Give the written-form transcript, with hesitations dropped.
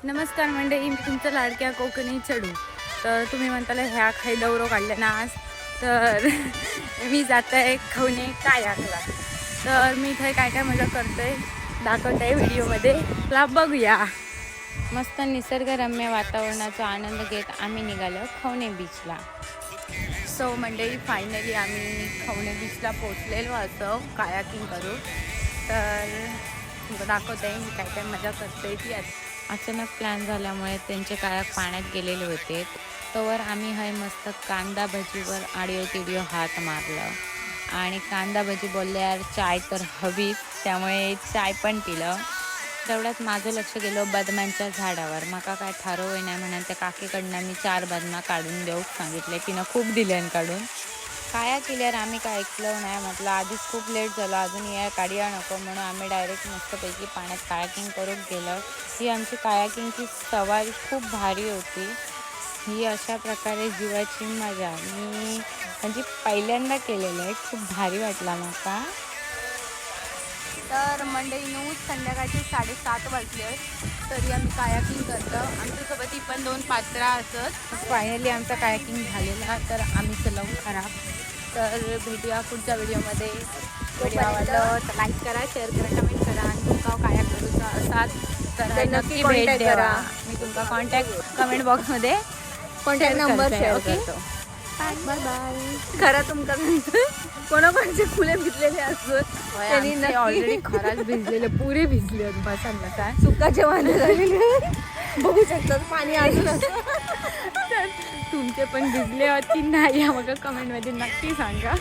नमस्कार मंडळी, मी तुमच्या लाडक्या कोकणी चढू. तर तुम्ही म्हणताला ह्या खाई दौरो काढल्या ना आज. तर मी जात आहे खवणे कायाकला. तर मी इथे काय काय मजा करतोय दाखवत आहे व्हिडिओमध्ये, ला बघूया. मस्त निसर्गरम्य वातावरणाचा आनंद घेत आम्ही निघालो खवणे बीचला. सो मंडळी, फायनली आम्ही खवणे बीचला पोचलेलो असं कायाकिंग करू. तर दाखवत आहे मी काय काय मजा करते ती. अचानक प्लॅन झाल्यामुळे त्यांचे कायाक पाण्यात गेलेले होते. तोवर आम्ही हाय मस्त कांदा भजीवर आडिओ तिडिओ हात मारलं आणि कांदा भजी बोलले यार चाय तर हवीच, त्यामुळे चाय पण पिलं. तेवढ्यात माझं लक्ष गेलं बदमांच्या झाडावर. मका काय ठरवय नाही म्हणून त्या काकीकडनं मी 4 बदमा काढून देऊ सांगितले. तिनं खूप दिल्यान काढून. काया केल्यावर आम्ही काय ऐकलं नाही, म्हटलं आधीच खूप लेट झालं, अजून या काढूया नको, म्हणून आम्ही डायरेक्ट मस्तपैकी पाण्यात कायाकिंग करून गेलं. ही आमची कायाकिंगची सवारी खूप भारी होती. ही अशा प्रकारे जीवाची मजा मी म्हणजे पहिल्यांदा केलेलं आहे. खूप भारी वाटला मला. तर मंडळीनं संध्याकाळचे 7:30 वाजले तरी आम्ही कायाकिंग करतो. आमच्यासोबत ही पण 2 पात्र असत. फायनली आमचा कायाकिंग झालेला, तर आम्ही चलावू खराब. तर भेटूया पुढच्या व्हिडिओमध्ये. व्हिडिओ आवडलं तर लाईक करा, शेअर करा, कमेंट करा आणि तुमका काय करूचा असाल तर नक्की भेट द्या. मी तुमचा कॉन्टॅक्ट कमेंट बॉक्समध्ये कॉन्टॅक्ट नंबर शेअर करतो. Bye bye. खरा तुमका कोणाकोणाचे फुले भिजलेले असत त्यांनी ऑलरेडी खराच भिजलेले, पुरे भिजले बसायला काय सुकाचे वांदे झालेले बघू शकतात. पाणी अजून तुमचे पण भिजले होती नाही, मग कमेंटमध्ये नक्की सांगा.